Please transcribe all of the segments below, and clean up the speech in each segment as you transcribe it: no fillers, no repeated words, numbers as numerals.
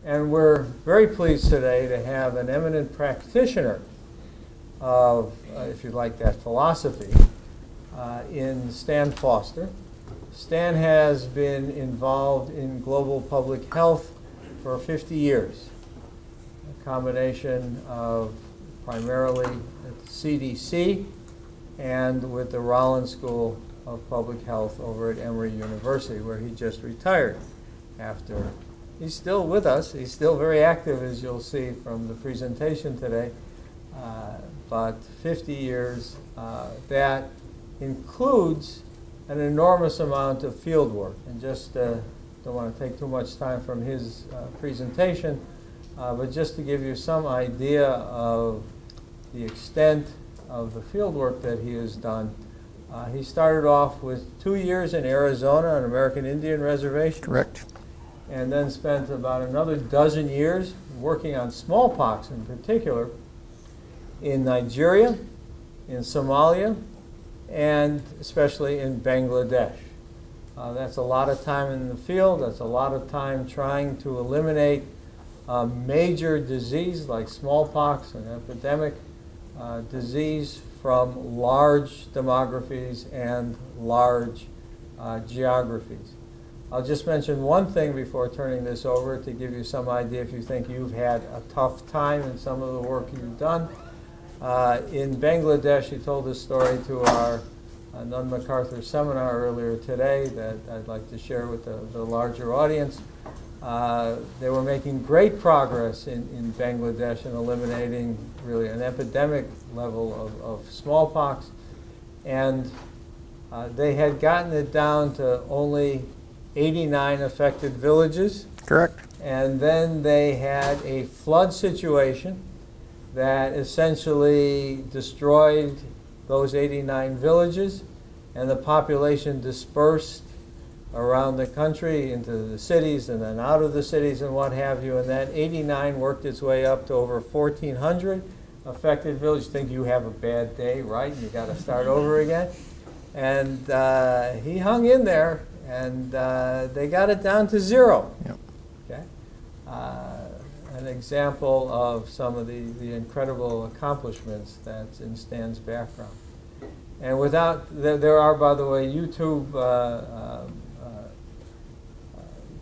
And we're very pleased today to have an eminent practitioner of, if you like that philosophy, in Stan Foster. Stan has been involved in global public health for 50 years. A combination of primarily at the CDC and with the Rollins School of Public Health over at Emory University, where he just retired after. He's still with us. He's still very active, as you'll see from the presentation today. But 50 years, that includes an enormous amount of field work. And just don't want to take too much time from his presentation, but just to give you some idea of the extent of the field work that he has done. He started off with 2 years in Arizona on American Indian reservations. Correct. And then spent about another dozen years working on smallpox in particular in Nigeria, in Somalia, and especially in Bangladesh. That's a lot of time in the field. That's a lot of time trying to eliminate a major disease like smallpox, an epidemic disease, from large demographies and large geographies. I'll just mention one thing before turning this over to give you some idea if you think you've had a tough time in some of the work you've done. In Bangladesh, he told this story to our Nunn MacArthur seminar earlier today that I'd like to share with the larger audience. They were making great progress in Bangladesh in eliminating really an epidemic level of smallpox. And they had gotten it down to only 89 affected villages. Correct. And then they had a flood situation that essentially destroyed those 89 villages, and the population dispersed around the country into the cities and then out of the cities and what have you. And that 89 worked its way up to over 1,400 affected villages. Think you have a bad day, right? You got to start over again. And he hung in there, and they got it down to 0. Yep. Okay? An example of some of the incredible accomplishments that's in Stan's background. And without, there are, by the way, YouTube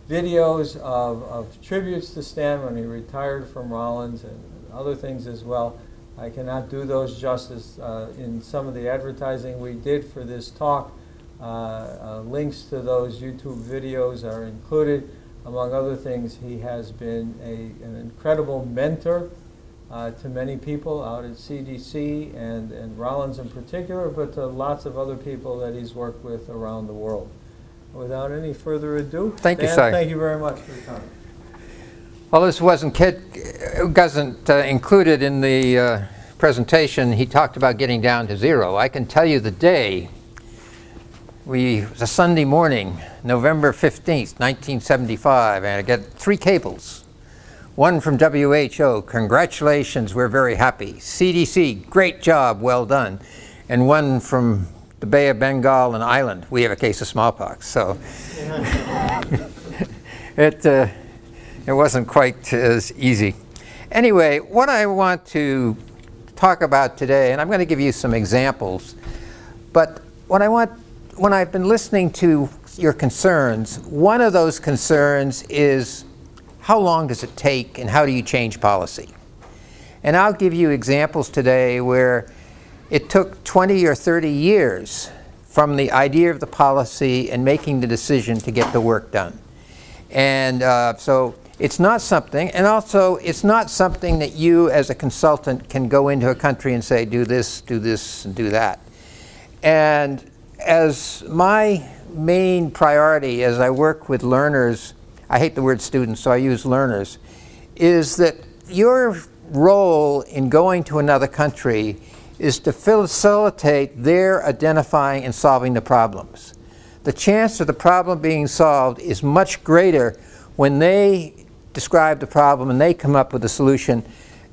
videos of tributes to Stan when he retired from Rollins and other things as well. I cannot do those justice in some of the advertising we did for this talk. Links to those YouTube videos are included. Among other things, he has been an incredible mentor to many people out at CDC and Rollins in particular, but to lots of other people that he's worked with around the world. Without any further ado, thank you, Dan, sir. Thank you very much for your time. Well, this wasn't included in the presentation. He talked about getting down to 0. I can tell you the day. It was a Sunday morning, November 15th, 1975, and I got 3 cables. One from WHO, congratulations, we're very happy. CDC, great job, well done. And one from the Bay of Bengal and Island, we have a case of smallpox. So it wasn't quite as easy. Anyway, what I want to talk about today, and I'm going to give you some examples, but what I want, when I've been listening to your concerns, one of those concerns is how long does it take and how do you change policy? And I'll give you examples today where it took 20 or 30 years from the idea of the policy and making the decision to get the work done. And so it's not something, and also it's not something that you as a consultant can go into a country and say, do this, and do that. And as my main priority as I work with learners, I hate the word students, so I use learners, is that your role in going to another country is to facilitate their identifying and solving the problems. The chance of the problem being solved is much greater when they describe the problem and they come up with a solution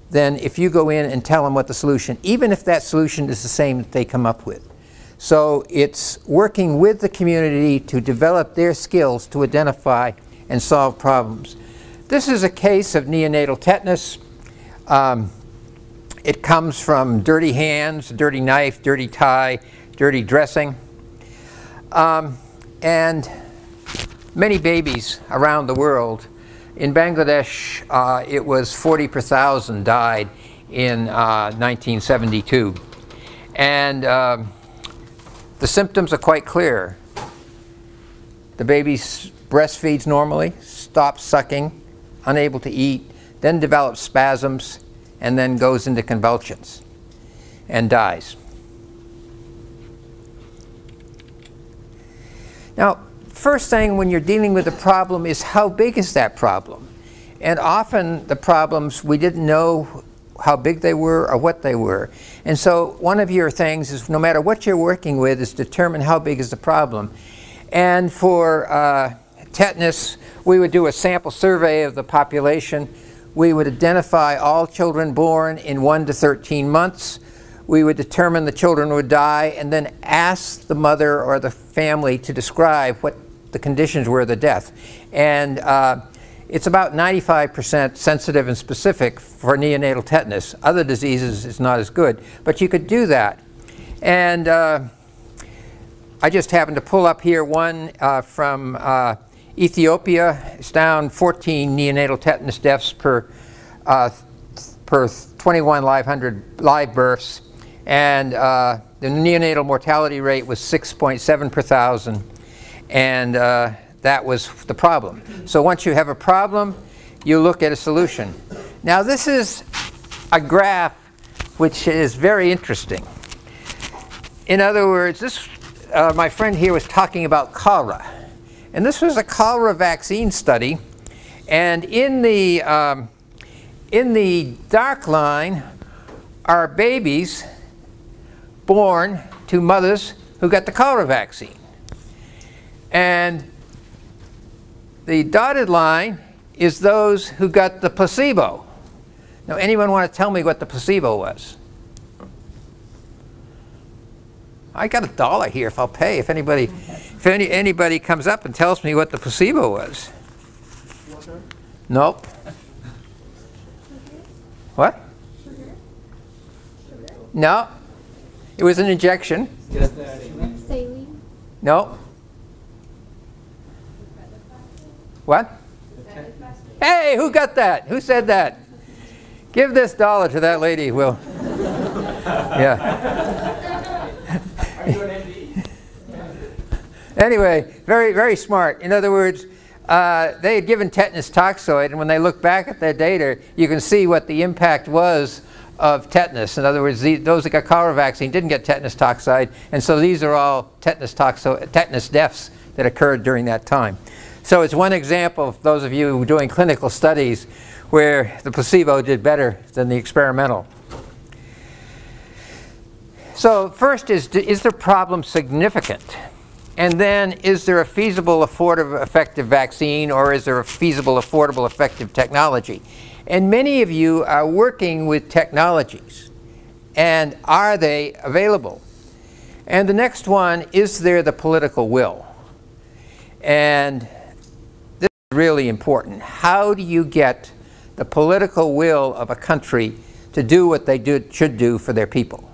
than if you go in and tell them what the solution, even if that solution is the same that they come up with. So it's working with the community to develop their skills to identify and solve problems. This is a case of neonatal tetanus. It comes from dirty hands, dirty knife, dirty tie, dirty dressing. And many babies around the world. In Bangladesh, it was 40 per thousand died in 1972. And the symptoms are quite clear. The baby breastfeeds normally, stops sucking, unable to eat, then develops spasms, and then goes into convulsions and dies. Now, first thing when you're dealing with a problem is how big is that problem? And often the problems, we didn't know how big they were or what they were. And so one of your things is, no matter what you're working with, is determine how big is the problem. And for tetanus, we would do a sample survey of the population. We would identify all children born in 1 to 13 months. We would determine the children would die and then ask the mother or the family to describe what the conditions were of the death. And it's about 95% sensitive and specific for neonatal tetanus. Other diseases is not as good, but you could do that. And I just happened to pull up here one from Ethiopia. It's down 14 neonatal tetanus deaths per 21 live births. And the neonatal mortality rate was 6.7 per thousand. And that was the problem. So once you have a problem, you look at a solution. Now this is a graph which is very interesting. In other words, this, my friend here was talking about cholera. And this was a cholera vaccine study. And in the dark line are babies born to mothers who got the cholera vaccine. And the dotted line is those who got the placebo. Now, anyone want to tell me what the placebo was? I got $1 here if I'll pay. If anybody comes up and tells me what the placebo was. Water? Nope. What? Sugar? Sugar? No. It was an injection. Saline? No. What? Hey, who got that? Who said that? Give this $1 to that lady, Will. Yeah. Anyway, very, very smart. In other words, they had given tetanus toxoid, and when they look back at their data, you can see what the impact was of tetanus. In other words, those that got cholera vaccine didn't get tetanus toxoid, and so these are all tetanus deaths that occurred during that time. So it's one example of those of you doing clinical studies where the placebo did better than the experimental. So first is the problem significant? And then, is there a feasible, affordable, effective vaccine, or is there a feasible, affordable, effective technology? And many of you are working with technologies. And are they available? And the next one, is there the political will? And this is really important. How do you get the political will of a country to do what they should do for their people?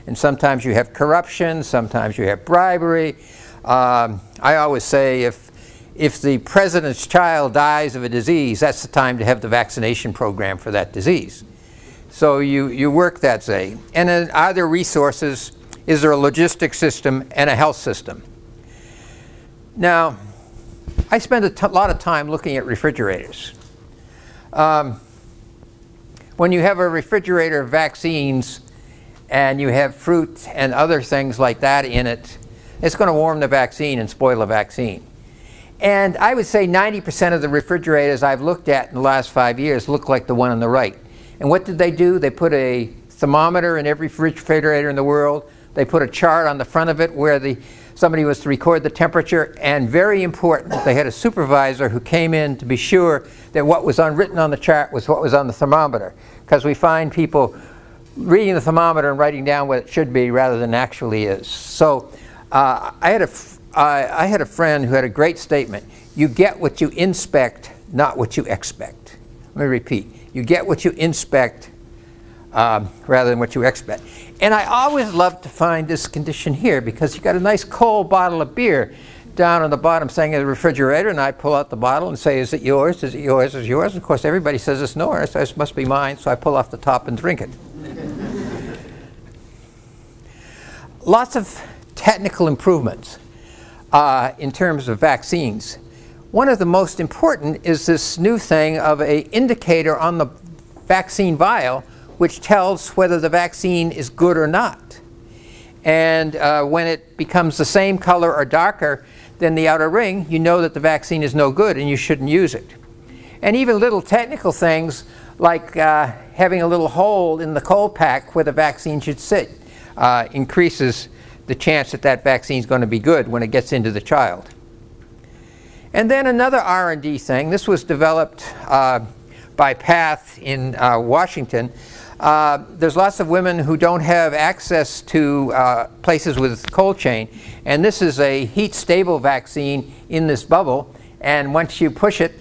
And sometimes you have corruption, sometimes you have bribery. I always say if the president's child dies of a disease, that's the time to have the vaccination program for that disease. So you work that way. And then are there resources? Is there a logistics system and a health system? Now, I spend a lot of time looking at refrigerators. When you have a refrigerator of vaccines and you have fruit and other things like that in it, it's going to warm the vaccine and spoil the vaccine. And I would say 90% of the refrigerators I've looked at in the last 5 years look like the one on the right. And what did they do? They put a thermometer in every refrigerator in the world. They put a chart on the front of it where somebody was to record the temperature. And very important, they had a supervisor who came in to be sure that what was written on the chart was what was on the thermometer. Because we find people reading the thermometer and writing down what it should be rather than actually is. So I had a friend who had a great statement. You get what you inspect, not what you expect. Let me repeat. You get what you inspect rather than what you expect. And I always love to find this condition here because you got a nice cold bottle of beer down on the bottom saying in the refrigerator, and I pull out the bottle and say, is it yours? Is it yours? Is it yours? And of course, everybody says it's yours, so it must be mine, so I pull off the top and drink it. Lots of technical improvements in terms of vaccines. One of the most important is this new thing of an indicator on the vaccine vial which tells whether the vaccine is good or not. And when it becomes the same color or darker than the outer ring, you know that the vaccine is no good and you shouldn't use it. And even little technical things like having a little hole in the cold pack where the vaccine should sit increases the chance that that vaccine is going to be good when it gets into the child. And then another R&D thing, this was developed by Path in Washington. There's lots of women who don't have access to places with cold chain, and this is a heat-stable vaccine in this bubble, and once you push it,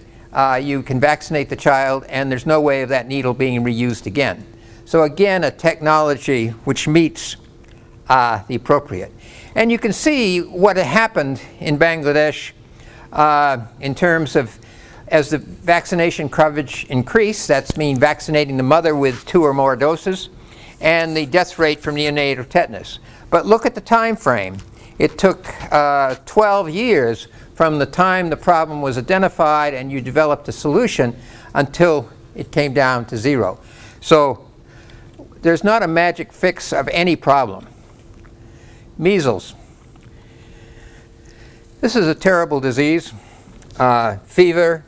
you can vaccinate the child, and there's no way of that needle being reused again. So again, a technology which meets the appropriate. And you can see what had happened in Bangladesh in terms of as the vaccination coverage increased, that's mean vaccinating the mother with 2 or more doses, and the death rate from neonatal tetanus. But look at the time frame. It took 12 years from the time the problem was identified and you developed a solution until it came down to 0. So there's not a magic fix of any problem. Measles. This is a terrible disease. Fever,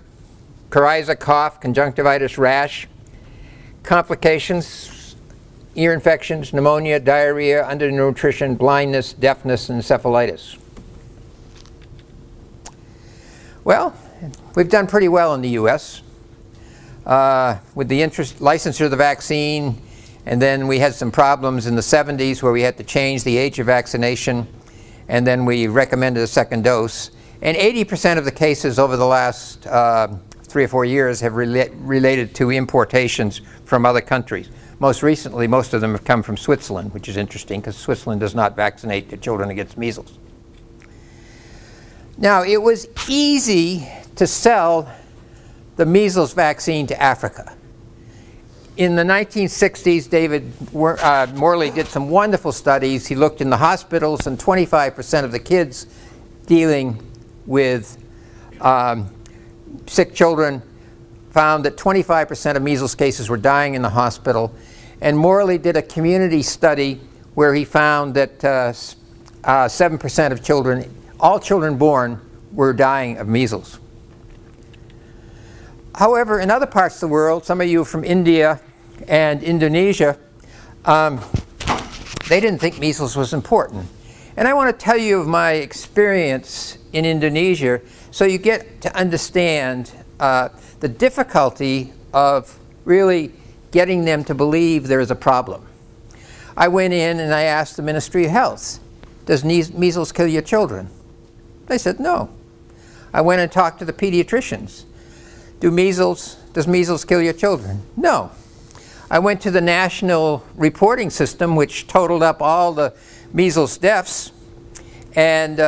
coryza, cough, conjunctivitis, rash, complications, ear infections, pneumonia, diarrhea, undernutrition, blindness, deafness, and encephalitis. Well, we've done pretty well in the US with the licensure of the vaccine, and then we had some problems in the 70s where we had to change the age of vaccination, and then we recommended a second dose. And 80% of the cases over the last 3 or 4 years have related to importations from other countries. Most recently, most of them have come from Switzerland, which is interesting because Switzerland does not vaccinate their children against measles. Now, it was easy to sell the measles vaccine to Africa. In the 1960s, David Morley did some wonderful studies. He looked in the hospitals, and 25% of the kids dealing with sick children found that 25% of measles cases were dying in the hospital. And Morley did a community study where he found that 7% of children, all children born, were dying of measles. However, in other parts of the world, some of you from India and Indonesia, they didn't think measles was important. And I want to tell you of my experience in Indonesia so you get to understand the difficulty of really getting them to believe there is a problem. I went in and I asked the Ministry of Health, does measles kill your children? They said no. I went and talked to the pediatricians. Does measles kill your children? No. I went to the national reporting system, which totaled up all the measles deaths, and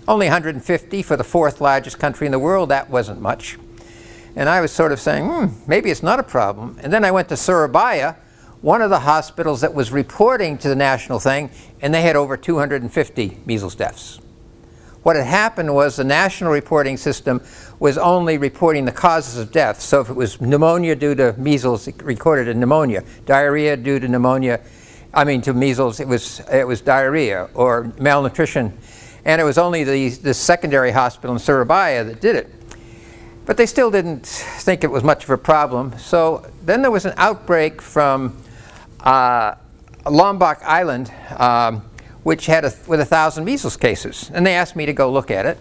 only 150 for the 4th largest country in the world. That wasn't much. And I was sort of saying, maybe it's not a problem. And then I went to Surabaya, one of the hospitals that was reporting to the national thing, and they had over 250 measles deaths. What had happened was the national reporting system was only reporting the causes of death. So if it was pneumonia due to measles, it recorded a pneumonia. Diarrhea due to to measles, it was diarrhea or malnutrition. And it was only the secondary hospital in Surabaya that did it. But they still didn't think it was much of a problem. So then there was an outbreak from Lombok Island, which had with 1,000 measles cases. And they asked me to go look at it.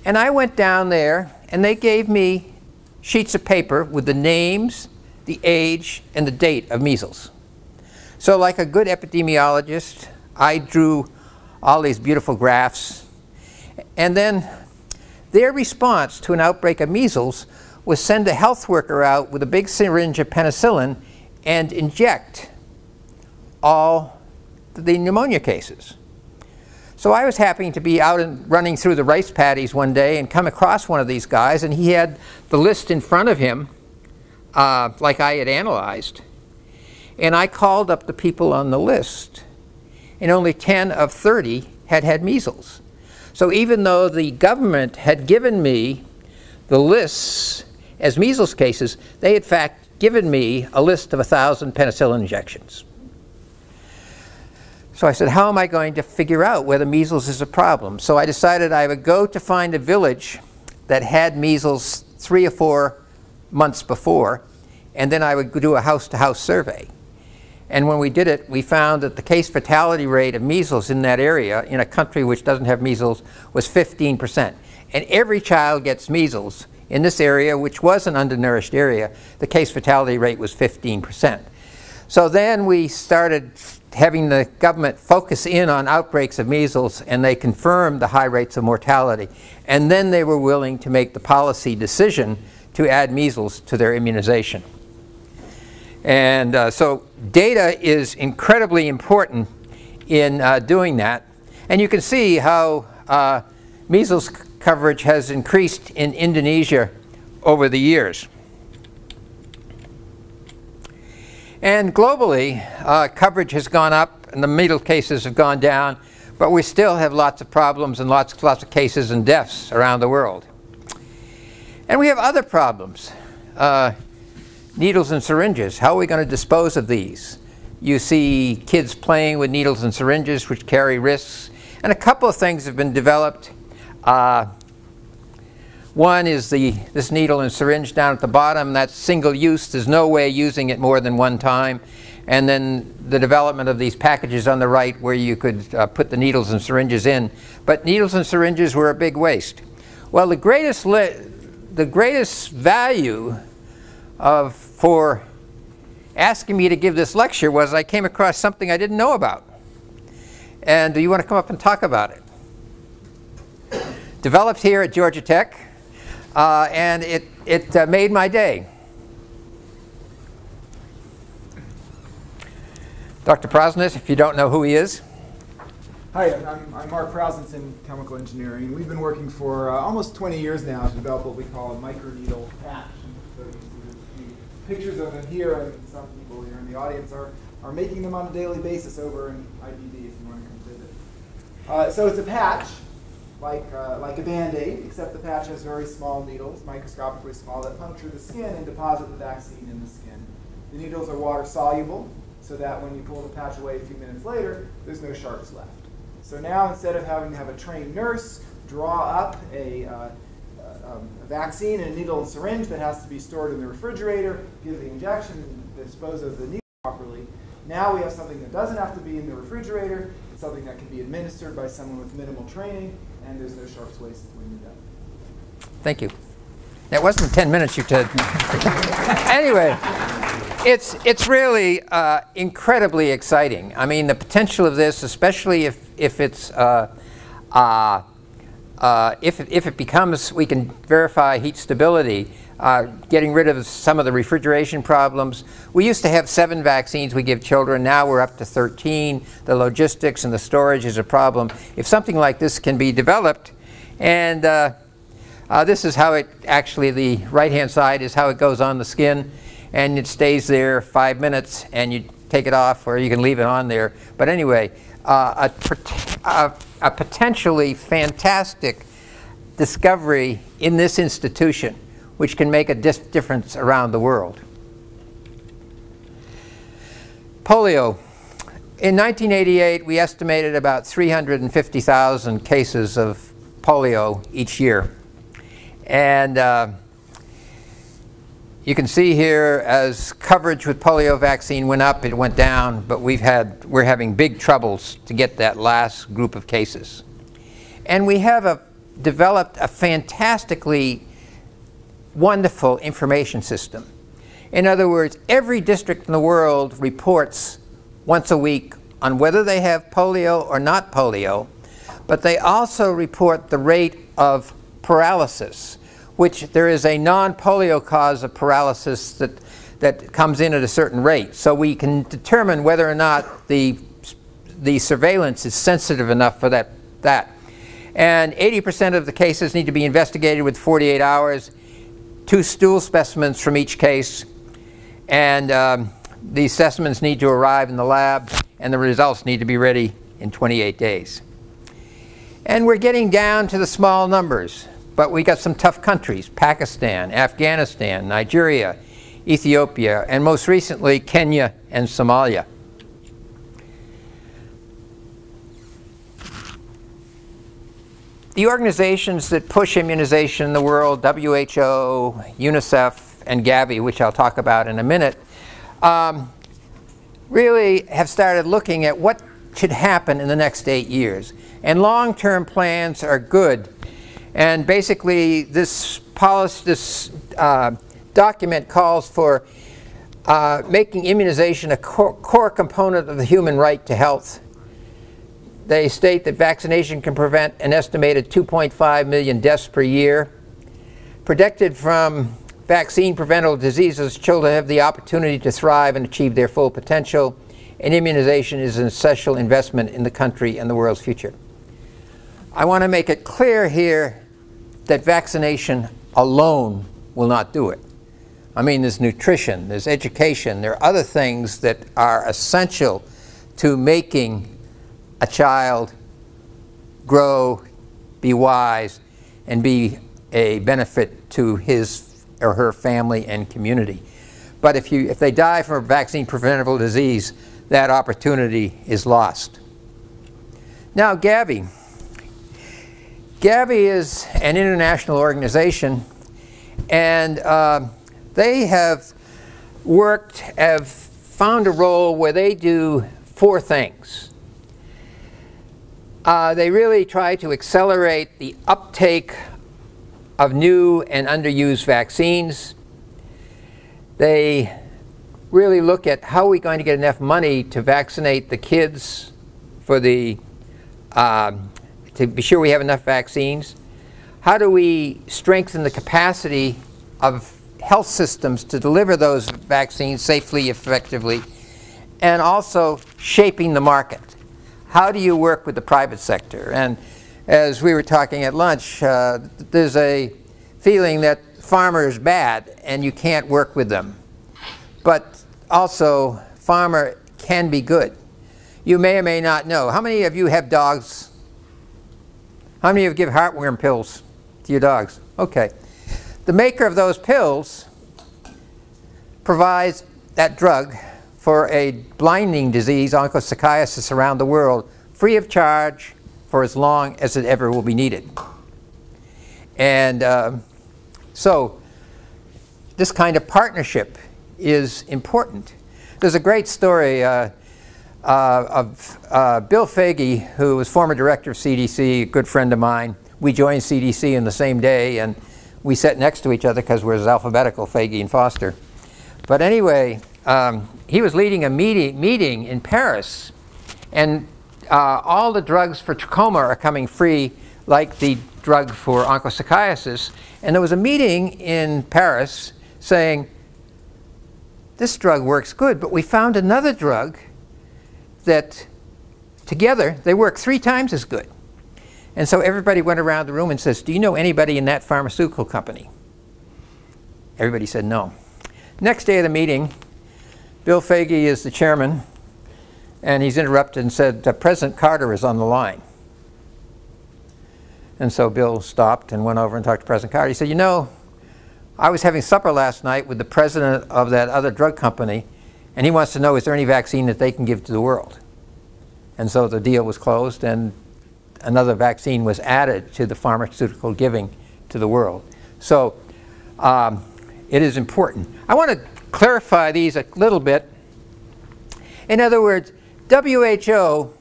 And I went down there, and they gave me sheets of paper with the names, the age, and the date of measles. So like a good epidemiologist, I drew all these beautiful graphs. And then their response to an outbreak of measles was send a health worker out with a big syringe of penicillin and inject all the pneumonia cases. So I was happy to be out and running through the rice paddies one day and come across one of these guys, and he had the list in front of him like I had analyzed. And I called up the people on the list, and only 10 of 30 had had measles. So even though the government had given me the lists as measles cases, they had in fact given me a list of 1,000 penicillin injections. So I said, how am I going to figure out whether measles is a problem? So I decided I would go to find a village that had measles 3 or 4 months before, and then I would do a house-to-house survey. And when we did it, we found that the case fatality rate of measles in that area, in a country which doesn't have measles, was 15%. And every child gets measles. In this area, which was an undernourished area, the case fatality rate was 15%. So then we started having the government focus in on outbreaks of measles, and they confirmed the high rates of mortality. And then they were willing to make the policy decision to add measles to their immunization. And so data is incredibly important in doing that. And you can see how measles coverage has increased in Indonesia over the years. And globally, coverage has gone up and the measles cases have gone down, but we still have lots of problems and lots of cases and deaths around the world. And we have other problems. Needles and syringes. How are we going to dispose of these? You see kids playing with needles and syringes, which carry risks. And a couple of things have been developed. One is this needle and syringe down at the bottom. That's single use. There's no way of using it more than one time. And then the development of these packages on the right where you could put the needles and syringes in. But needles and syringes were a big waste. Well, the greatest value for asking me to give this lecture was I came across something I didn't know about. And do you want to come up and talk about it? Developed here at Georgia Tech, and it made my day. Dr. Prosnitz, if you don't know who he is. Hi, I'm Mark Prosnitz in chemical engineering. We've been working for almost 20 years now to develop what we call a microneedle patch. So you see the pictures of them here, and some people here in the audience are making them on a daily basis over in IBD if you want to come visit. So it's a patch, like a Band-Aid, except the patch has very small needles, microscopically small, that puncture the skin and deposit the vaccine in the skin. The needles are water soluble, so that when you pull the patch away a few minutes later, there's no sharps left. So now instead of having to have a trained nurse draw up a vaccine in a needle and syringe that has to be stored in the refrigerator, give the injection, and dispose of the needle properly, now we have something that doesn't have to be in the refrigerator. It's something that can be administered by someone with minimal training, and there's no sharps wasted when you're done. Thank you. That wasn't 10 minutes you did. Anyway, it's really incredibly exciting. I mean, the potential of this, especially if it becomes, we can verify heat stability, getting rid of some of the refrigeration problems. We used to have 7 vaccines we give children. Now we're up to 13. The logistics and the storage is a problem. If something like this can be developed, and this is how it actually, the right-hand side is how it goes on the skin, and it stays there 5 minutes, and you take it off, or you can leave it on there. But anyway, a potentially fantastic discovery in this institution, which can make a difference around the world. Polio. In 1988, we estimated about 350,000 cases of polio each year. And you can see here, as coverage with polio vaccine went up, it went down, but we're having big troubles to get that last group of cases. And we have developed a fantastically wonderful information system. In other words, every district in the world reports once a week on whether they have polio or not polio, but they also report the rate of paralysis, which there is a non-polio cause of paralysis that comes in at a certain rate. So we can determine whether or not the surveillance is sensitive enough for that. And 80% of the cases need to be investigated with 48 hours, 2 stool specimens from each case, and these specimens need to arrive in the lab, and the results need to be ready in 28 days. And we're getting down to the small numbers, but we got some tough countries: Pakistan, Afghanistan, Nigeria, Ethiopia, and most recently Kenya and Somalia. The organizations that push immunization in the world, WHO, UNICEF, and Gavi, which I'll talk about in a minute, really have started looking at what should happen in the next 8 years. And long-term plans are good. And basically, this document calls for making immunization a core component of the human right to health. They state that vaccination can prevent an estimated 2.5 million deaths per year. Protected from vaccine-preventable diseases, children have the opportunity to thrive and achieve their full potential. And immunization is an essential investment in the country and the world's future. I want to make it clear here that vaccination alone will not do it. I mean, there's nutrition, there's education, there are other things that are essential to making a child grow, be wise, and be a benefit to his or her family and community. But if they die from a vaccine-preventable disease, that opportunity is lost. Now, Gavi. Gavi is an international organization, and they have found a role where they do 4 things. They really try to accelerate the uptake of new and underused vaccines. They really look at how are we going to get enough money to vaccinate the kids for the to be sure we have enough vaccines. How do we strengthen the capacity of health systems to deliver those vaccines safely, effectively, and also shaping the market. How do you work with the private sector? And as we were talking at lunch, there's a feeling that pharma is bad and you can't work with them. But also, pharma can be good. You may or may not know. How many of you have dogs? How many of you give heartworm pills to your dogs? Okay. The maker of those pills provides that drug for a blinding disease, onchocerciasis, around the world, free of charge for as long as it ever will be needed. And so this kind of partnership is important. There's a great story of Bill Foege, who was former director of CDC, a good friend of mine. We joined CDC in the same day, and we sat next to each other because we're alphabetical, Foege and Foster. But anyway, he was leading a meeting in Paris, and all the drugs for trachoma are coming free, like the drug for onchocerciasis. And there was a meeting in Paris saying, this drug works good, but we found another drug that together they work 3 times as good. And so everybody went around the room and says, do you know anybody in that pharmaceutical company? Everybody said no. Next day of the meeting, Bill Foege is the chairman, and he's interrupted and said, President Carter is on the line. And so Bill stopped and went over and talked to President Carter. He said, you know, I was having supper last night with the president of that other drug company, and he wants to know, is there any vaccine that they can give to the world? And so the deal was closed, and another vaccine was added to the pharmaceutical giving to the world. So it is important. I want to clarify these a little bit. In other words, WHO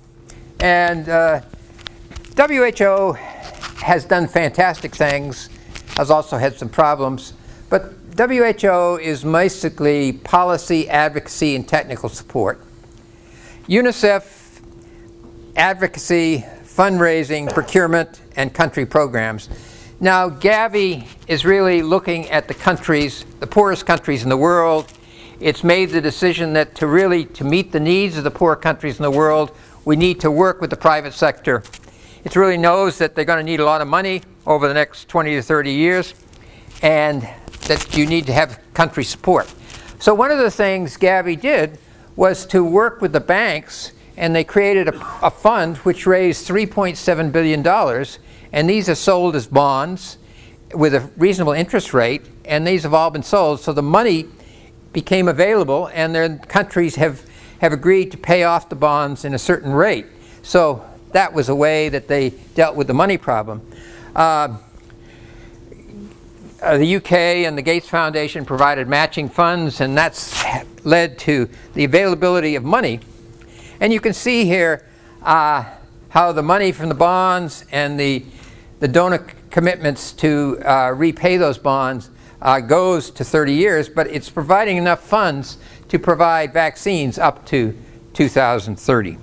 has done fantastic things, has also had some problems, but WHO is basically policy, advocacy, and technical support. UNICEF, advocacy, fundraising, procurement, and country programs. Now, Gavi is really looking at the countries, the poorest countries in the world. It's made the decision that to meet the needs of the poor countries in the world, we need to work with the private sector. It really knows that they're going to need a lot of money over the next 20 to 30 years, and that you need to have country support. So one of the things Gavi did was to work with the banks, and they created a fund which raised $3.7 billion, and these are sold as bonds with a reasonable interest rate, and these have all been sold. So the money became available, and their countries have agreed to pay off the bonds in a certain rate. So that was a way that they dealt with the money problem. The UK and the Gates Foundation provided matching funds, and that's led to the availability of money. And you can see here how the money from the bonds and the donor commitments to repay those bonds goes to 30 years, but it's providing enough funds to provide vaccines up to 2030.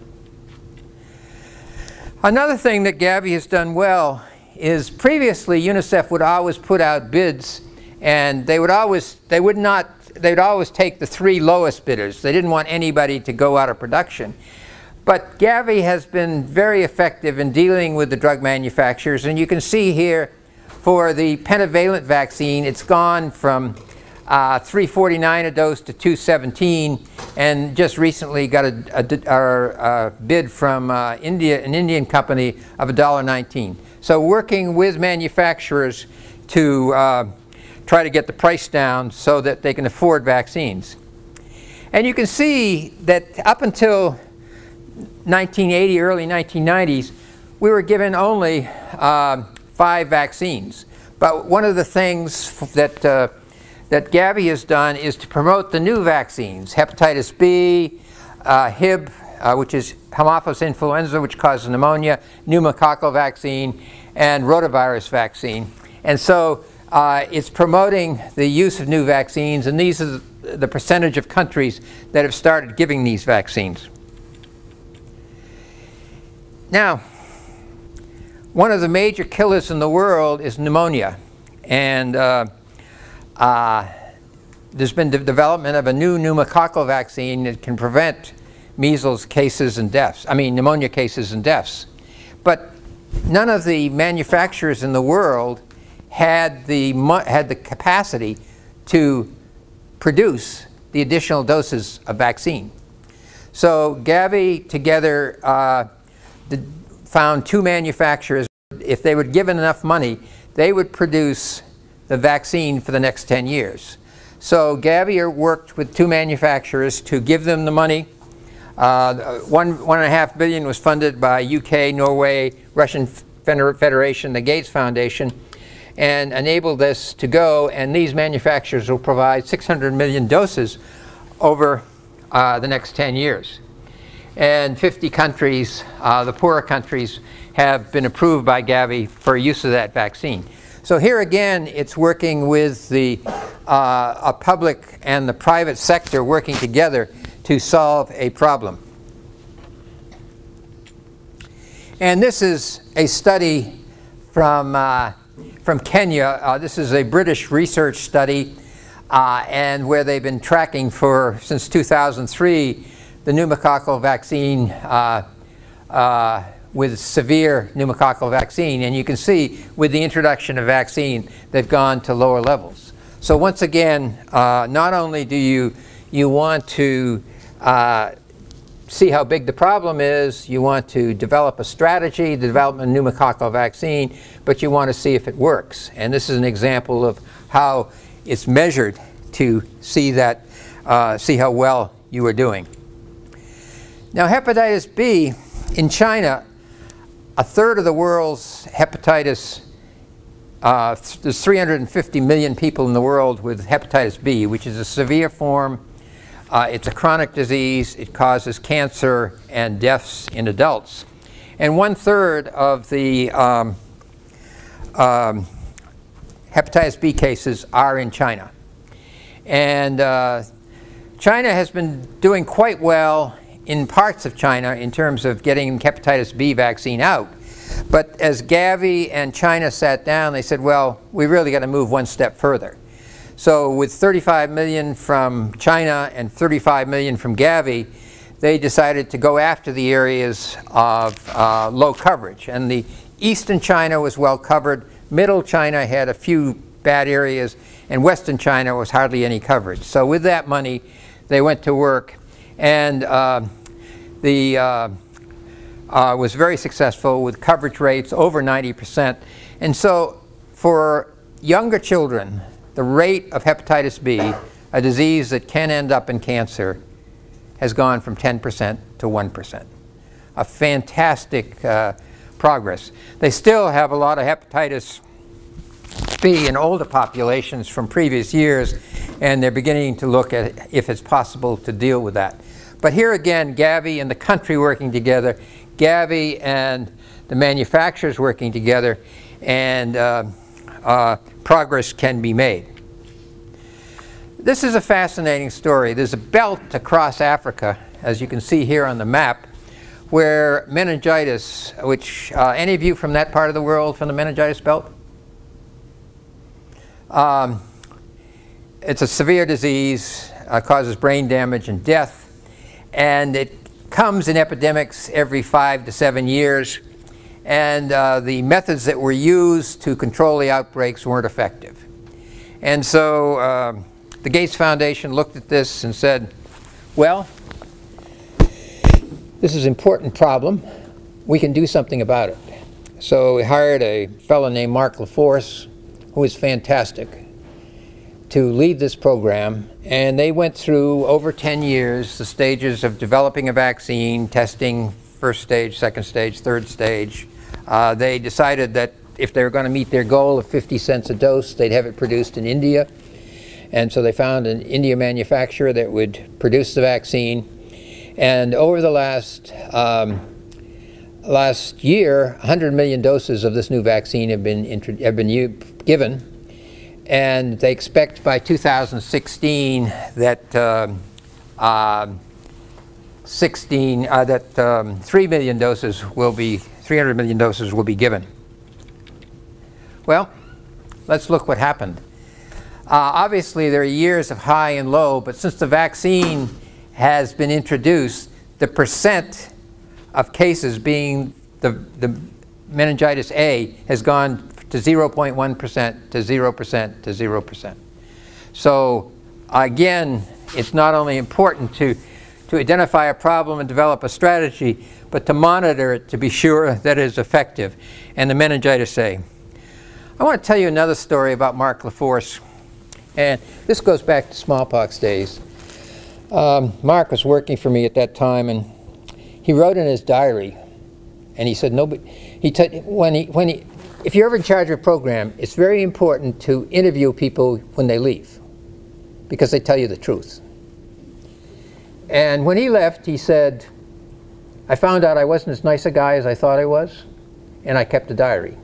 Another thing that Gavi has done well is previously UNICEF would always put out bids, and they'd always take the 3 lowest bidders. They didn't want anybody to go out of production. But Gavi has been very effective in dealing with the drug manufacturers, and you can see here for the pentavalent vaccine, it's gone from $3.49 a dose to $2.17, and just recently got a bid from India, an Indian company, of $1.19. So working with manufacturers to try to get the price down so that they can afford vaccines. And you can see that up until 1980, early 1990s, we were given only 5 vaccines. But one of the things that Gavi has done is to promote the new vaccines: hepatitis B, Hib, which is Haemophilus influenza, which causes pneumonia, pneumococcal vaccine, and rotavirus vaccine. And so it's promoting the use of new vaccines, and these are the percentage of countries that have started giving these vaccines. Now, one of the major killers in the world is pneumonia, and there's been development of a new pneumococcal vaccine that can prevent measles cases and deaths, pneumonia cases and deaths. But none of the manufacturers in the world had the capacity to produce the additional doses of vaccine. So Gavi together found 2 manufacturers. If they were given enough money, they would produce the vaccine for the next 10 years. So Gavi worked with 2 manufacturers to give them the money. $1.5 billion was funded by UK, Norway, Russian Federation, the Gates Foundation, and enabled this to go. And these manufacturers will provide 600 million doses over the next 10 years. And 50 countries, the poorer countries, have been approved by Gavi for use of that vaccine. So here again, it's working with the public and the private sector working together to solve a problem. And this is a study from Kenya. This is a British research study, and where they've been tracking since 2003 the pneumococcal vaccine with severe pneumococcal vaccine. And you can see with the introduction of vaccine, they've gone to lower levels. So once again, not only do you want to see how big the problem is, you want to develop a strategy, the development of pneumococcal vaccine, but you want to see if it works. And this is an example of how it's measured to see how well you are doing. Now, hepatitis B, in China, 1/3 of the world's hepatitis, there's 350 million people in the world with hepatitis B, which is a severe form. It's a chronic disease. It causes cancer and deaths in adults. And 1/3 of the hepatitis B cases are in China. And China has been doing quite well in parts of China in terms of getting hepatitis B vaccine out. But as Gavi and China sat down, they said, well, we really got to move one step further. So with 35 million from China and 35 million from Gavi, they decided to go after the areas of low coverage. And the eastern China was well covered, middle China had a few bad areas, and western China was hardly any coverage. So with that money, they went to work, and was very successful with coverage rates over 90%. And so for younger children, the rate of hepatitis B, a disease that can end up in cancer, has gone from 10% to 1%. A fantastic progress. They still have a lot of hepatitis B in older populations from previous years, and they're beginning to look at if it's possible to deal with that. But here again, Gavi and the country working together, Gavi and the manufacturers working together, and progress can be made. This is a fascinating story. There's a belt across Africa, as you can see here on the map, where meningitis, which any of you from that part of the world, from the meningitis belt? It's a severe disease, causes brain damage and death, and it comes in epidemics every 5 to 7 years, and the methods that were used to control the outbreaks weren't effective. And so the Gates Foundation looked at this and said, well, this is an important problem. We can do something about it. So we hired a fellow named Mark LaForce, who is fantastic, to lead this program. And they went through, over 10 years, the stages of developing a vaccine, testing first stage, second stage, third stage. They decided that if they were going to meet their goal of 50 cents a dose, they'd have it produced in India. And so they found an India manufacturer that would produce the vaccine. And over the last year, 100 million doses of this new vaccine have been given. And they expect by 2016 that 300 million doses will be given. Well, let's look what happened. Obviously, there are years of high and low, but since the vaccine has been introduced, the percent of cases being the meningitis A has gone to 0.1% to 0% to 0%. So again, it's not only important to identify a problem and develop a strategy, but to monitor it to be sure that it is effective. And the meningitis A. I want to tell you another story about Mark LaForce. And this goes back to smallpox days. Mark was working for me at that time, and he wrote in his diary, and he said, if you're ever in charge of a program, it's very important to interview people when they leave, because they tell you the truth. And when he left, he said, I found out I wasn't as nice a guy as I thought I was, and I kept a diary.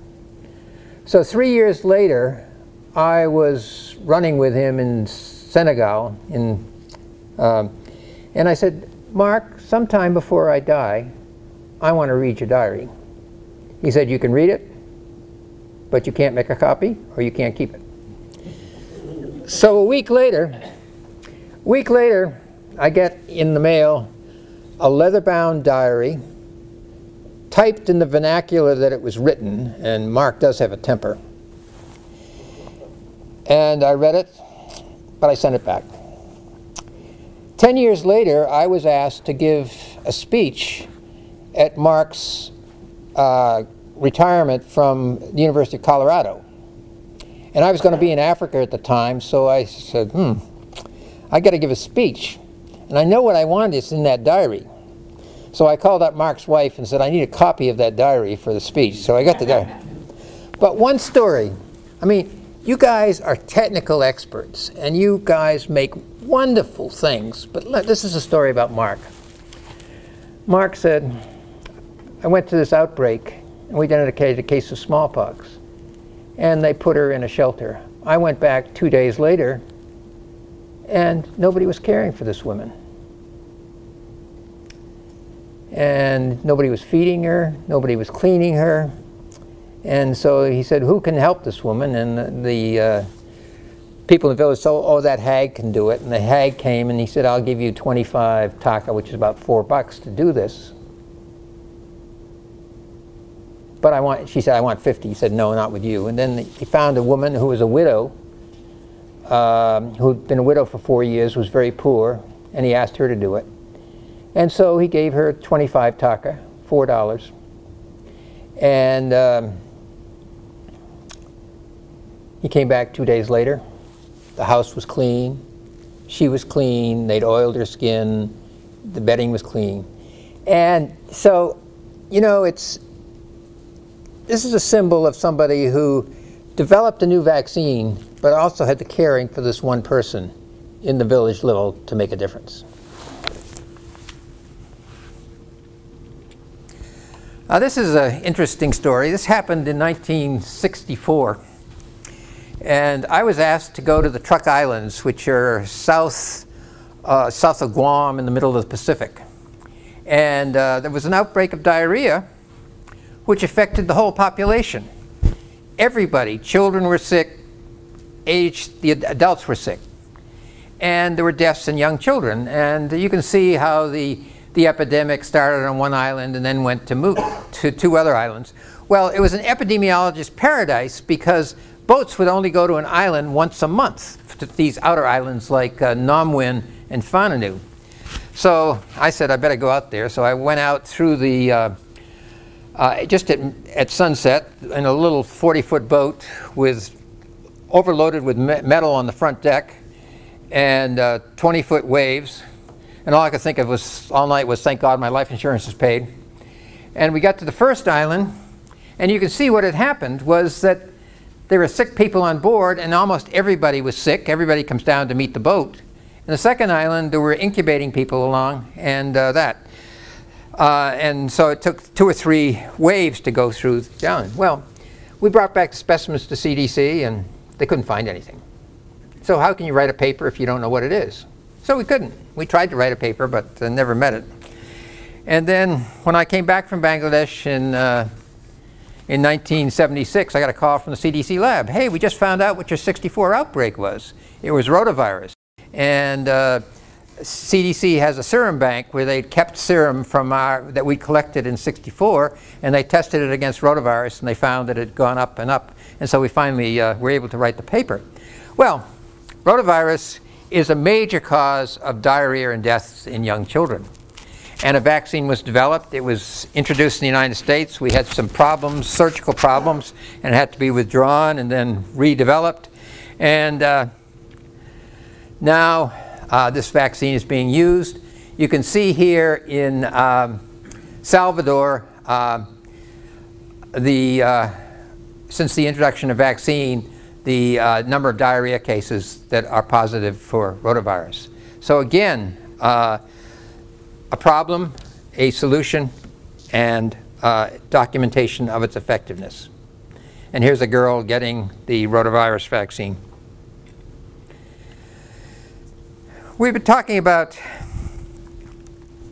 So 3 years later, I was running with him in Senegal, and I said, Mark, sometime before I die, I want to read your diary. He said, you can read it, but you can't make a copy, or you can't keep it. So a week later, I get in the mail a leather-bound diary, typed in the vernacular that it was written, and Mark does have a temper. And I read it, but I sent it back. 10 years later, I was asked to give a speech at Mark's retirement from the University of Colorado. And I was going to be in Africa at the time, so I said, I got to give a speech. And I know what I want is in that diary. So I called up Mark's wife and said, I need a copy of that diary for the speech. So I got the diary. But one story, I mean, you guys are technical experts, and you guys make wonderful things. But look, this is a story about Mark. Mark said, I went to this outbreak, and we identified a case of smallpox. And they put her in a shelter. I went back 2 days later, and nobody was caring for this woman. And nobody was feeding her, nobody was cleaning her. And so he said, who can help this woman? And the people in the village said, oh, that hag can do it. And the hag came and he said, I'll give you 25 taka, which is about $4 to do this. But she said, I want 50. He said, no, not with you. And then he found a woman who was a widow, who'd been a widow for 4 years, was very poor, and he asked her to do it. And so he gave her 25 taka, $4. And he came back 2 days later. The house was clean. She was clean. They'd oiled her skin. The bedding was clean. And so, you know, this is a symbol of somebody who developed a new vaccine, but also had the caring for this one person in the village little to make a difference. This is an interesting story. This happened in 1964. And I was asked to go to the Truk Islands, which are south of Guam in the middle of the Pacific. And there was an outbreak of diarrhea which affected the whole population. Everybody, children were sick, the adults were sick. And there were deaths in young children. And you can see how the epidemic started on one island and then went to 2 other islands. Well, it was an epidemiologist's paradise because boats would only go to an island once a month, to these outer islands like Namwin and Whananu. So I said, I better go out there. So I went out through the just at sunset in a little 40-foot boat overloaded with metal on the front deck and 20-foot waves. And all I could think of all night was, thank God my life insurance is paid. And we got to the first island, and you can see what had happened was that there were sick people on board, and almost everybody was sick. Everybody comes down to meet the boat. In the second island, there were incubating people along, and and so it took 2 or 3 waves to go through the island. Well, we brought back the specimens to CDC, and they couldn't find anything. So how can you write a paper if you don't know what it is? So we couldn't. We tried to write a paper, but never met it. And then when I came back from Bangladesh in 1976, I got a call from the CDC lab. Hey, we just found out what your 64 outbreak was. It was rotavirus. And CDC has a serum bank where they kept serum from that we collected in 64, and they tested it against rotavirus, and they found that it had gone up and up. And so we finally were able to write the paper. Well, rotavirus is a major cause of diarrhea and deaths in young children. And a vaccine was developed. It was introduced in the United States. We had some problems, surgical problems, and it had to be withdrawn and then redeveloped. And now this vaccine is being used. You can see here in Salvador, since the introduction of vaccine, the number of diarrhea cases that are positive for rotavirus. So again, a problem, a solution, and documentation of its effectiveness. And here's a girl getting the rotavirus vaccine. We've been talking about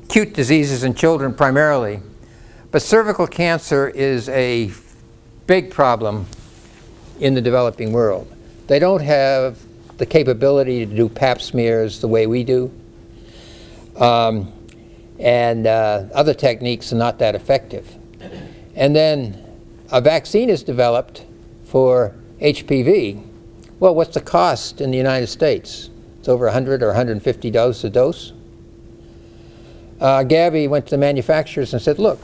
acute diseases in children primarily, but cervical cancer is a big problem in the developing world. They don't have the capability to do pap smears the way we do. And other techniques are not that effective. And then a vaccine is developed for HPV. Well, what's the cost in the United States? It's over 100 or 150 a dose. Gavi went to the manufacturers and said, look,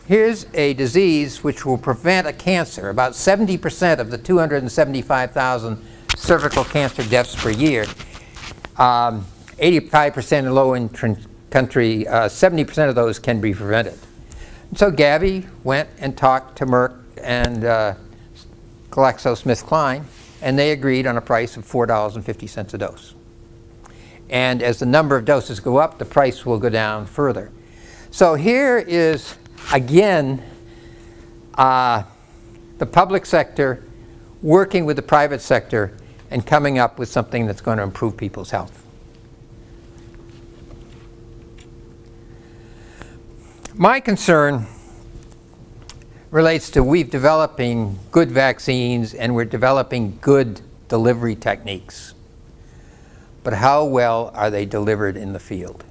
here's a disease which will prevent a cancer. About 70% of the 275,000 cervical cancer deaths per year, 85% in low-income country, 70% of those can be prevented. And so Gavi went and talked to Merck and GlaxoSmithKline, and they agreed on a price of $4.50 a dose. And as the number of doses go up, the price will go down further. So here is, again, the public sector working with the private sector and coming up with something that's going to improve people's health. My concern relates to we've developing good vaccines and we're developing good delivery techniques. But how well are they delivered in the field?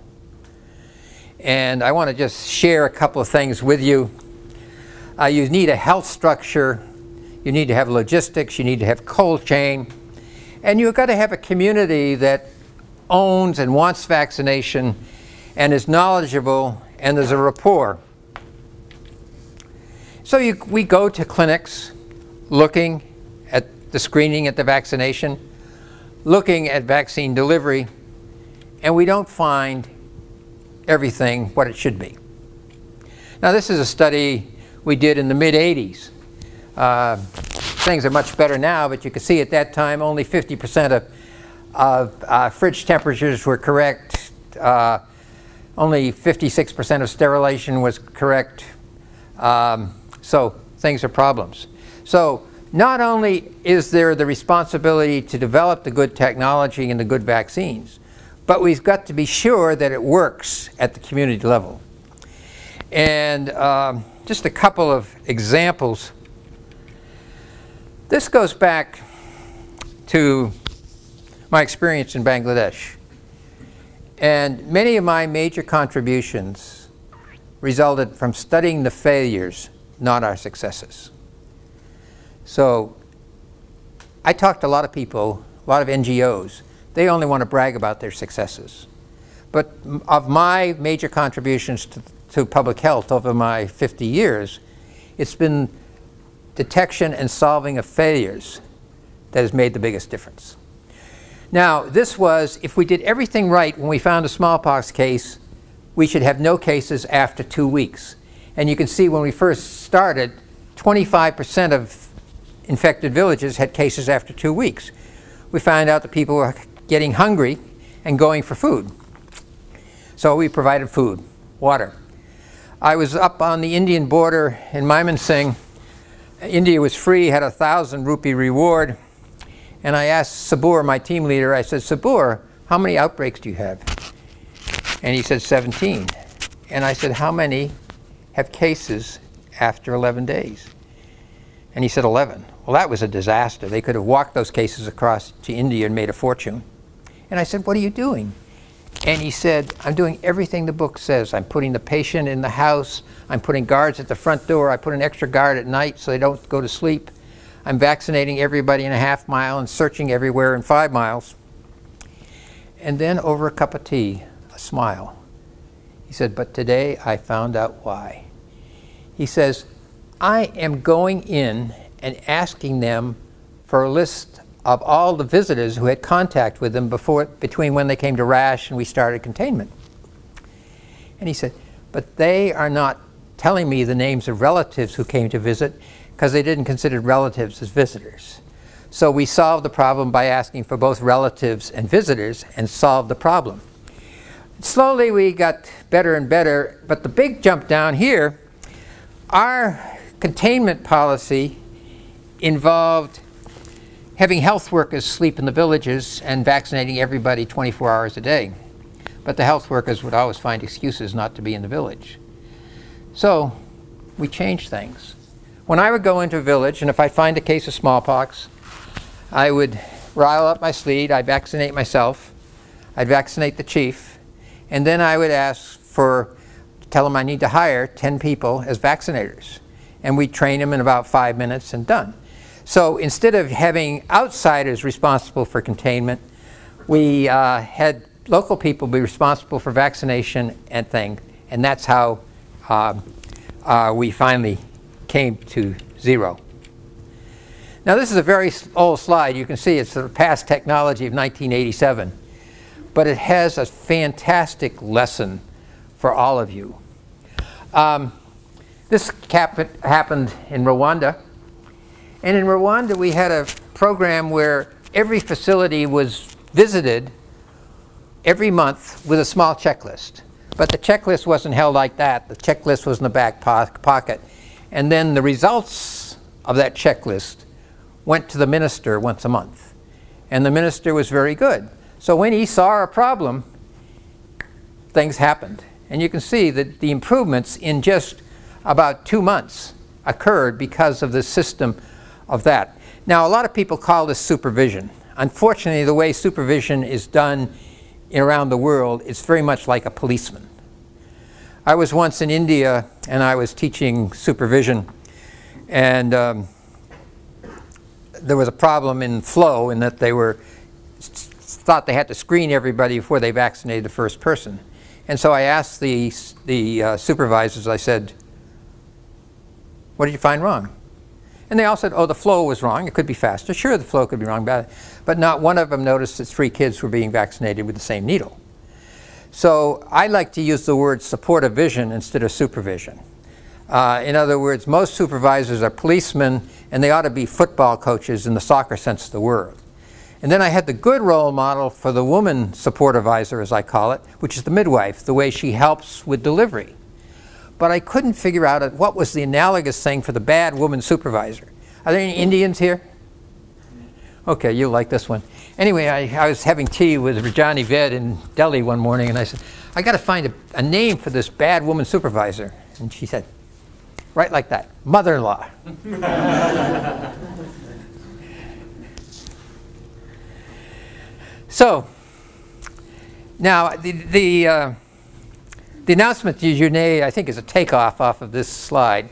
And I want to just share a couple of things with you. You need a health structure, you need to have logistics, you need to have cold chain, and you've got to have a community that owns and wants vaccination and is knowledgeable and there's a rapport. So we go to clinics looking at the screening, at the vaccination, looking at vaccine delivery, and we don't find everything what it should be. Now this is a study we did in the mid-80s. Things are much better now, but you can see at that time only 50% of fridge temperatures were correct. Only 56% of sterilization was correct. So things are problems. So not only is there the responsibility to develop the good technology and the good vaccines, but we've got to be sure that it works at the community level. And just a couple of examples. This goes back to my experience in Bangladesh. And many of my major contributions resulted from studying the failures, not our successes. So I talked to a lot of people, a lot of NGOs. They only want to brag about their successes. But of my major contributions to public health over my 50 years, it's been detection and solving of failures that has made the biggest difference. Now, this was, if we did everything right when we found a smallpox case, we should have no cases after 2 weeks. And you can see when we first started, 25% of infected villages had cases after 2 weeks. We found out that people were getting hungry and going for food. So we provided food, water. I was up on the Indian border in Mymensingh. India was free, had a 1,000 rupee reward. And I asked Sabur, my team leader, I said, Sabur, how many outbreaks do you have? And he said 17. And I said, how many have cases after 11 days? And he said 11. Well, that was a disaster. They could have walked those cases across to India and made a fortune. And I said, what are you doing? And he said, I'm doing everything the book says. I'm putting the patient in the house. I'm putting guards at the front door. I put an extra guard at night so they don't go to sleep. I'm vaccinating everybody in a half mile and searching everywhere in 5 miles. And then over a cup of tea, a smile. He said, but today I found out why. He says, I am going in and asking them for a list of all the visitors who had contact with them between when they came to rash and we started containment. And he said, but they are not telling me the names of relatives who came to visit because they didn't consider relatives as visitors. So we solved the problem by asking for both relatives and visitors and solved the problem. Slowly we got better and better, but the big jump down here, our containment policy involved having health workers sleep in the villages and vaccinating everybody 24 hours a day. But the health workers would always find excuses not to be in the village. So we changed things. When I would go into a village, and if I find a case of smallpox, I would rile up my sleeve, I'd vaccinate myself, I'd vaccinate the chief, and then I would ask tell them I need to hire 10 people as vaccinators. And we'd train them in about 5 minutes and done. So instead of having outsiders responsible for containment, we had local people be responsible for vaccination and things. And that's how we finally came to 0. Now this is a very old slide. You can see it's the past technology of 1987. But it has a fantastic lesson for all of you. This happened in Rwanda. And in Rwanda, we had a program where every facility was visited every month with a small checklist. But the checklist wasn't held like that. The checklist was in the back pocket. And then the results of that checklist went to the minister once a month. And the minister was very good. So when he saw a problem, things happened. And you can see that the improvements in just about 2 months occurred because of the system of that. Now, a lot of people call this supervision. Unfortunately, the way supervision is done around the world, it's very much like a policeman. I was once in India, and I was teaching supervision, and there was a problem in flow in that they thought they had to screen everybody before they vaccinated the first person. And so I asked the supervisors, I said, what did you find wrong? And they all said, oh, the flow was wrong. It could be faster. Sure, the flow could be wrong, but not one of them noticed that 3 kids were being vaccinated with the same needle. So I like to use the word supportive vision instead of supervision. In other words, most supervisors are policemen, and they ought to be football coaches in the soccer sense of the word. And then I had the good role model for the woman supervisor, as I call it, which is the midwife, the way she helps with delivery. But I couldn't figure out what was the analogous thing for the bad woman supervisor. Are there any Indians here? Okay, you'll like this one. Anyway, I was having tea with Rajani Ved in Delhi one morning, and I said, I got to find a name for this bad woman supervisor. And she said, right like that, mother-in-law. So, now the announcement du journée, I think, is a takeoff off of this slide.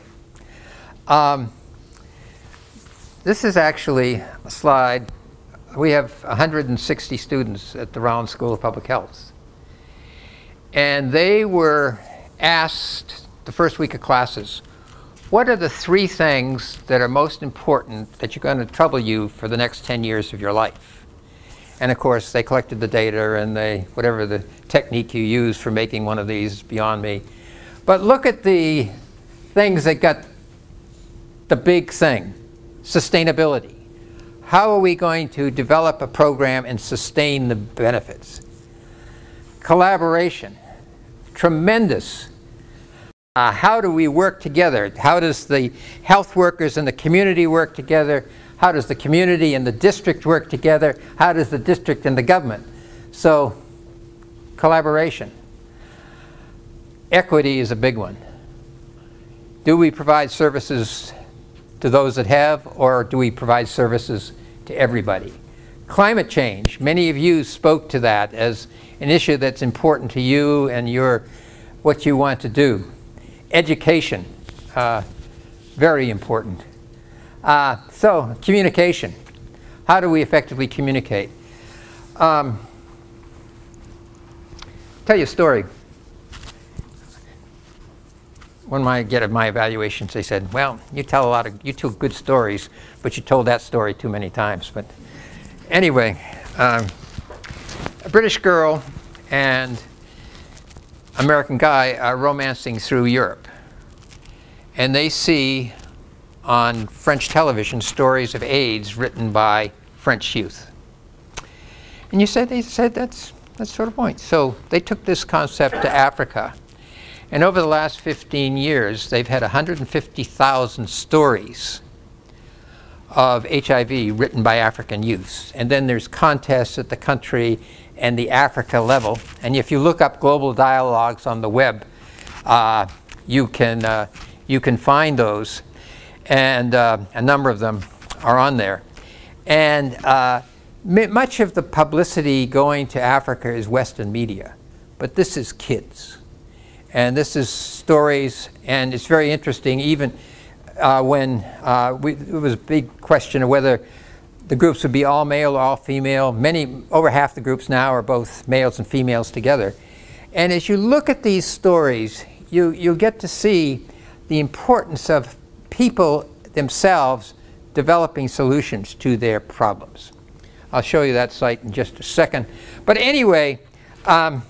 This is actually a slide. We have 160 students at the Round School of Public Health. And they were asked the first week of classes, what are the 3 things that are most important that you're going to trouble you for the next 10 years of your life? And of course, they collected the data, and whatever the technique you use for making one of these is beyond me. But look at the things that got the big thing, sustainability. How are we going to develop a program and sustain the benefits? Collaboration, tremendous. How do we work together? How does the health workers and the community work together? How does the community and the district work together? How does the district and the government? So, collaboration. Equity is a big one. Do we provide services to those that have, or do we provide services to everybody? Climate change. Many of you spoke to that as an issue that's important to you and what you want to do. Education. Very important. So, communication. How do we effectively communicate? Tell you a story. When I get my evaluations, they said, well, you tell good stories, but you told that story too many times. But anyway, a British girl and American guy are romancing through Europe. And they see on French television stories of AIDS written by French youth. And they said that's sort of point. So they took this concept to Africa. And over the last 15 years, they've had 150,000 stories of HIV written by African youth. And then there's contests at the country and the Africa level. And if you look up global dialogues on the web, you can find those. And a number of them are on there. And much of the publicity going to Africa is Western media. But this is kids. And this is stories, and it's very interesting. Even when it was a big question of whether the groups would be all male or all female. Over half the groups now are both males and females together. And as you look at these stories, you get to see the importance of people themselves developing solutions to their problems. I'll show you that site in just a second. But anyway, I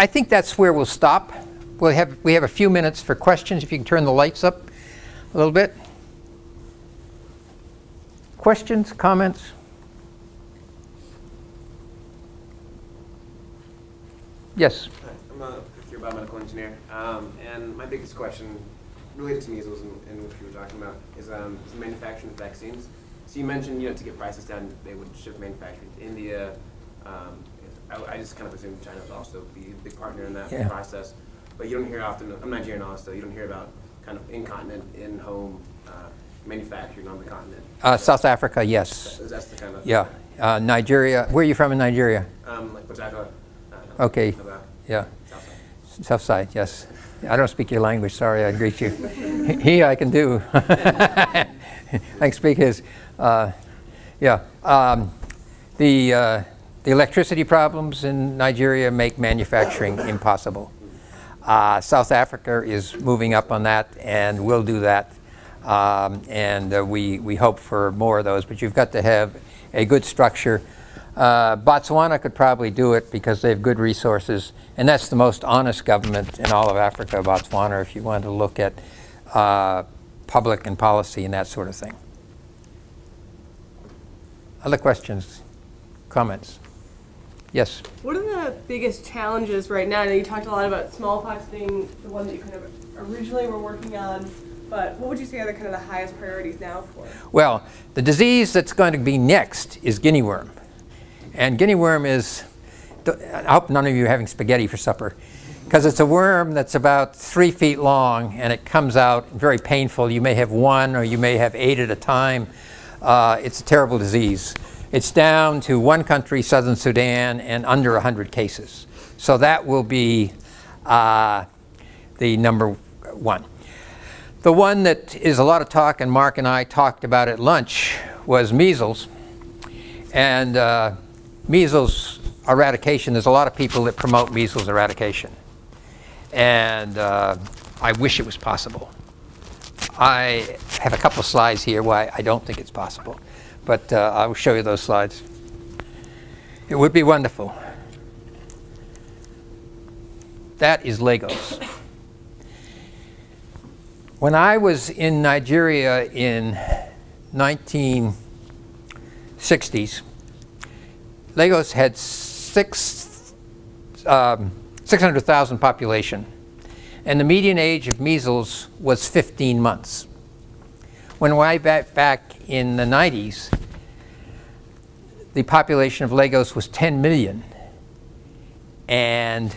think that's where we'll stop. We have a few minutes for questions. If you can turn the lights up a little bit. Questions, comments? Yes? I'm a fifth-year biomedical engineer, and my biggest question related to measles and what you were talking about is manufacturing of vaccines. So you mentioned, to get prices down, they would shift manufacturing to India. I just kind of assume China would also be a big partner in that process. But you don't hear often, I'm Nigerian also, you don't hear about kind of incontinent, in-home manufacturing on the continent? South Africa, yes. That's the kind of Yeah. Nigeria. Where are you from in Nigeria? like Bajaka. Okay. About Yeah. South side. South side, yes. I don't speak your language, sorry, I greet you. He I can do. I can speak his. Yeah. The electricity problems in Nigeria make manufacturing impossible. South Africa is moving up on that and will do that. We hope for more of those, but you've got to have a good structure. Botswana could probably do it because they have good resources, and that's the most honest government in all of Africa, Botswana, if you want to look at public and policy and that sort of thing. Other questions, comments? Yes? What are the biggest challenges right now? I know you talked a lot about smallpox being the one that you kind of originally were working on, but what would you say are the kind of the highest priorities now for it? Well, the disease that's going to be next is guinea worm. And guinea worm is, I hope none of you are having spaghetti for supper, because it's a worm that's about 3 feet long and it comes out very painful. You may have 1 or you may have 8 at a time. It's a terrible disease. It's down to 1 country, Southern Sudan, and under 100 cases. So that will be the number 1. The one that is a lot of talk, and Mark and I talked about at lunch, was measles. And measles eradication, there's a lot of people that promote measles eradication. And I wish it was possible. I have a couple of slides here why I don't think it's possible. But I will show you those slides. It would be wonderful. That is Lagos. When I was in Nigeria in 1960s, Lagos had 600,000 population, and the median age of measles was 15 months. When way back in the 90s, the population of Lagos was 10 million, and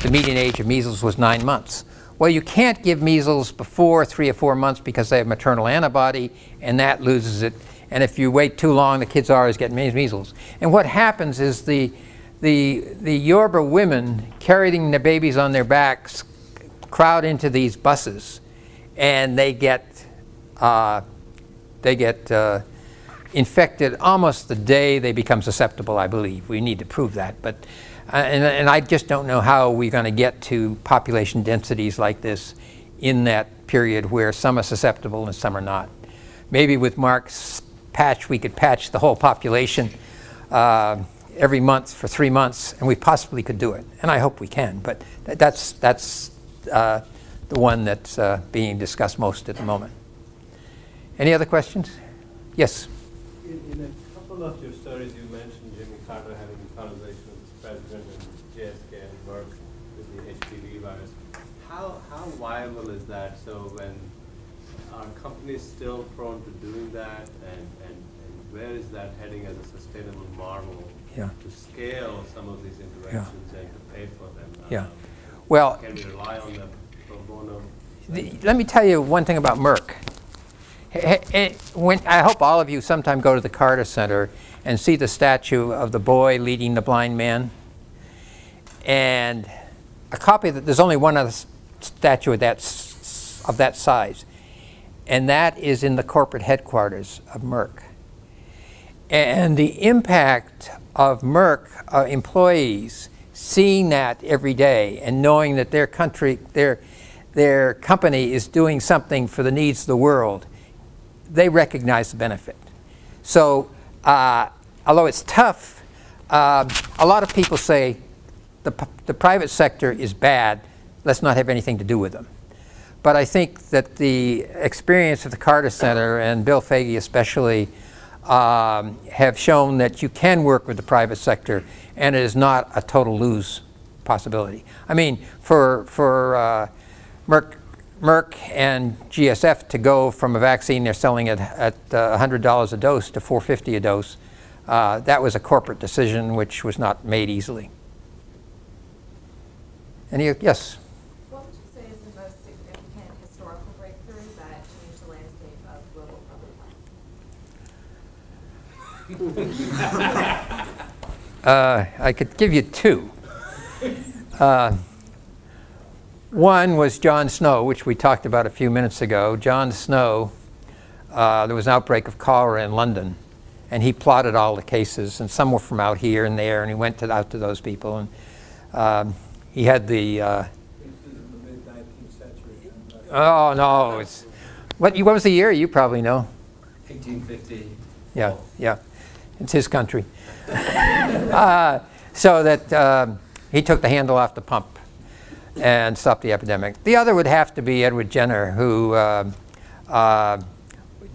the median age of measles was 9 months. Well, you can't give measles before 3 or 4 months because they have maternal antibody, and that loses it. And if you wait too long, the kids always get measles. And what happens is the Yoruba women carrying their babies on their backs crowd into these buses, and they get infected almost the day they become susceptible, I believe. We need to prove that. But, and I just don't know how we're going to get to population densities like this in that period where some are susceptible and some are not. Maybe with Mark's patch, we could patch the whole population every month for 3 months, and we possibly could do it. And I hope we can. But that's the one that's being discussed most at the moment. Any other questions? Yes? In a couple of your studies, you mentioned Jimmy Carter having a conversation with his president and JSK and Merck with the HPV virus. How viable is that? So when are companies still prone to doing that, and where is that heading as a sustainable model to scale some of these interventions and to pay for them? Well, can we rely on them pro bono? Let me tell you one thing about Merck. I hope all of you sometime go to the Carter Center and see the statue of the boy leading the blind man. And a copy that there's only one other statue of that size, and that is in the corporate headquarters of Merck. And the impact of Merck employees seeing that every day and knowing that their company is doing something for the needs of the world, they recognize the benefit. So although it's tough, a lot of people say the private sector is bad, let's not have anything to do with them. But I think that the experience of the Carter Center and Bill Foege especially have shown that you can work with the private sector and it is not a total lose possibility. I mean, for Merck and GSF to go from a vaccine they're selling at $100 a dose to $450 a dose, that was a corporate decision which was not made easily. Yes? What would you say is the most significant I could give you two. One was John Snow, which we talked about a few minutes ago. John Snow, there was an outbreak of cholera in London, and he plotted all the cases, and some were from out here and there, and he went out to those people, and he had the... oh, no. What was the year? You probably know. 1850. Yeah, yeah. It's his country. So that he took the handle off the pump and stopped the epidemic. The other would have to be Edward Jenner, who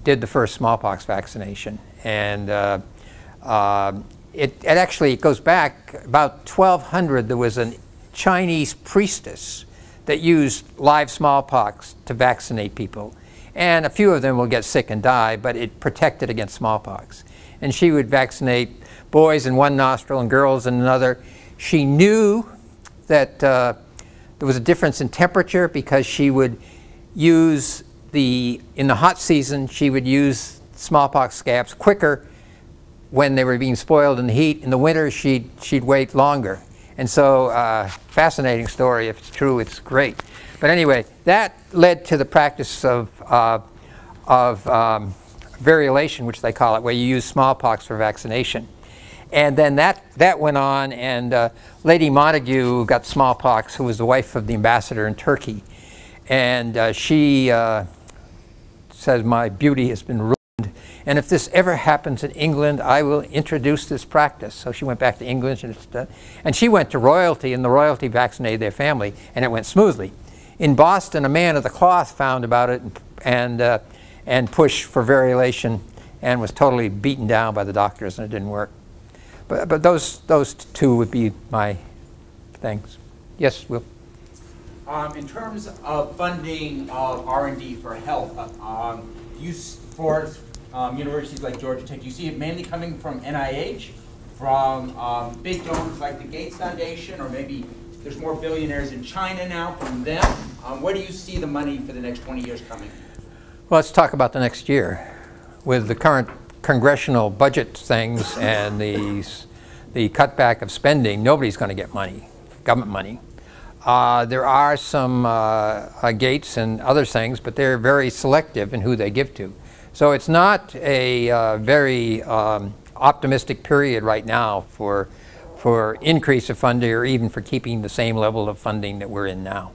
did the first smallpox vaccination. And it actually goes back about 1200. There was a Chinese priestess that used live smallpox to vaccinate people. And a few of them will get sick and die, but it protected against smallpox. And she would vaccinate boys in one nostril and girls in another. She knew that there was a difference in temperature because she would use in the hot season, she would use smallpox scabs quicker when they were being spoiled in the heat. In the winter, she'd wait longer. And so, fascinating story. If it's true, it's great. But anyway, that led to the practice of variolation, which they call it, where you use smallpox for vaccination. And then that went on, and Lady Montagu, who got smallpox, who was the wife of the ambassador in Turkey, and she says, "My beauty has been ruined, and if this ever happens in England, I will introduce this practice." So she went back to England, and she went to royalty, and the royalty vaccinated their family, and it went smoothly. In Boston, a man of the cloth found about it and pushed for variolation, and was totally beaten down by the doctors, and it didn't work. But those two would be my things. Yes, Will? In terms of funding of R&D for health, for universities like Georgia Tech, do you see it mainly coming from NIH, from big donors like the Gates Foundation, or maybe there's more billionaires in China now from them? Where do you see the money for the next 20 years coming? Well, let's talk about the next year. With the current congressional budget things and the cutback of spending, nobody's going to get money, government money. There are some Gates and other things, but they're very selective in who they give to. So it's not a very optimistic period right now for increase of funding, or even for keeping the same level of funding that we're in now.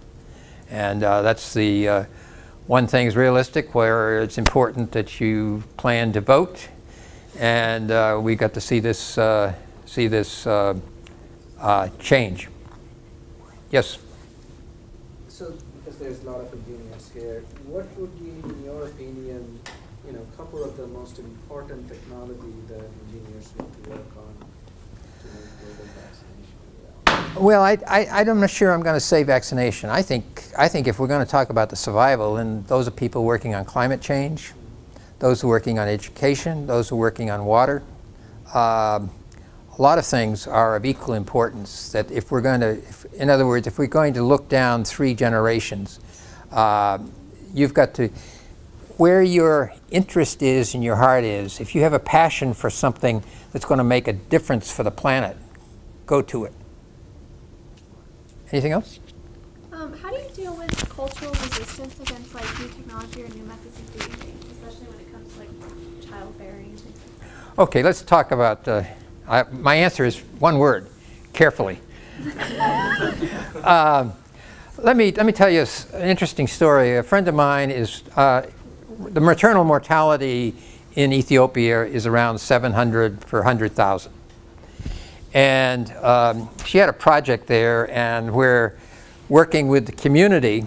And that's the one thing is realistic, where it's important that you plan to vote, and we got to see this change. Yes. So, because there's a lot of engineers here, what would be, in your opinion, a couple of the most important technology that engineers need to work on to make global vaccination? Well, I'm not sure I'm going to say vaccination. I think if we're going to talk about the survival, then those are people working on climate change, those who are working on education, those who are working on water. A lot of things are of equal importance. That if we're going to, in other words, if we're going to look down 3 generations, you've got to, where your interest is and your heart is, if you have a passion for something that's going to make a difference for the planet, go to it. Anything else? How do you deal with cultural resistance against new technology or new methods of doing things, especially when it comes to childbearing and things like that? Okay, let's talk about, my answer is one word: carefully. Let me tell you an interesting story. A friend of mine is, the maternal mortality in Ethiopia is around 700 per 100,000. And she had a project there, and we're working with the community.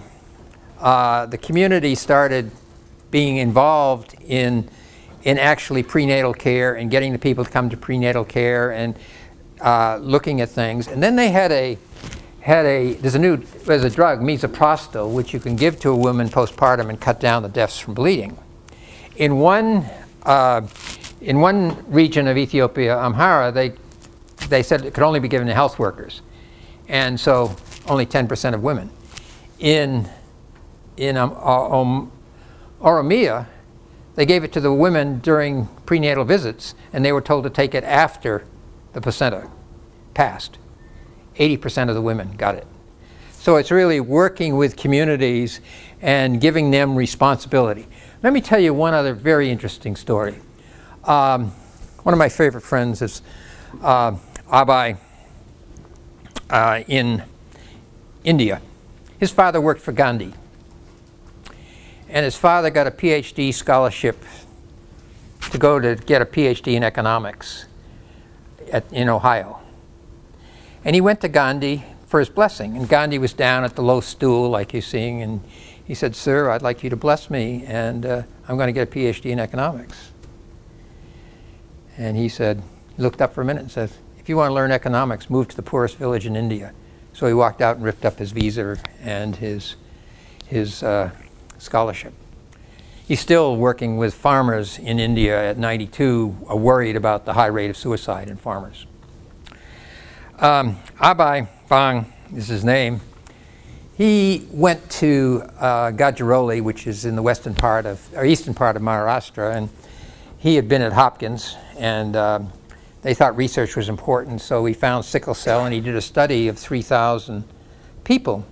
The community started being involved in actually prenatal care and getting the people to come to prenatal care and looking at things. And then they there's a drug, misoprostol, which you can give to a woman postpartum and cut down the deaths from bleeding. In one region of Ethiopia, Amhara, they said it could only be given to health workers, and so only 10% of women. In Oromia, They gave it to the women during prenatal visits, and they were told to take it after the placenta passed. 80% of the women got it. So it's really working with communities and giving them responsibility. Let me tell you one other very interesting story. One of my favorite friends is Abai in India. His father worked for Gandhi. And his father got a PhD scholarship to go to get a PhD in economics in Ohio. And he went to Gandhi for his blessing. And Gandhi was down at the low stool, like you're seeing, and he said, "Sir, I'd like you to bless me, and I'm going to get a PhD in economics." And he said, looked up for a minute and said, "If you want to learn economics, move to the poorest village in India." So he walked out and ripped up his visa and his scholarship. He's still working with farmers in India at 92, worried about the high rate of suicide in farmers. Abai Bang is his name. He went to Gadchiroli, which is in the eastern part of Maharashtra, and he had been at Hopkins, and they thought research was important, so he found sickle cell, and he did a study of 3,000 people.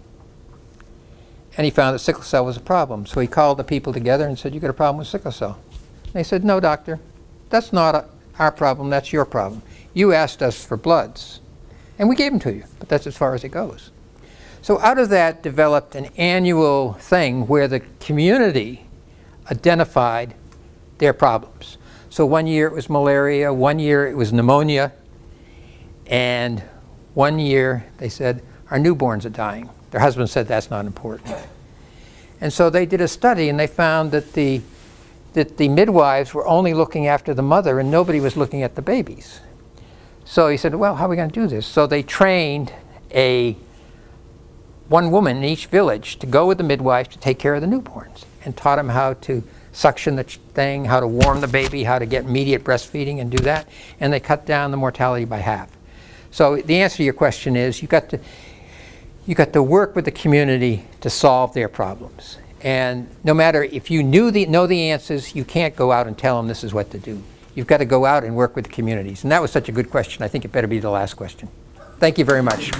And he found that sickle cell was a problem. So he called the people together and said, "You got a problem with sickle cell?" And they said, "No, doctor, that's not our problem, that's your problem. You asked us for bloods, and we gave them to you, but that's as far as it goes." So out of that developed an annual thing where the community identified their problems. So one year it was malaria, one year it was pneumonia, and one year they said, "Our newborns are dying." Their husband said that's not important. And so they did a study, and they found that the midwives were only looking after the mother and nobody was looking at the babies. So he said, "Well, how are we going to do this?" So they trained one woman in each village to go with the midwife to take care of the newborns, and taught them how to suction the thing, how to warm the baby, how to get immediate breastfeeding and do that. And they cut down the mortality by half. So the answer to your question is you got to work with the community to solve their problems. And no matter if you know the answers, you can't go out and tell them this is what to do. You've got to go out and work with the communities. And that was such a good question. I think it better be the last question. Thank you very much.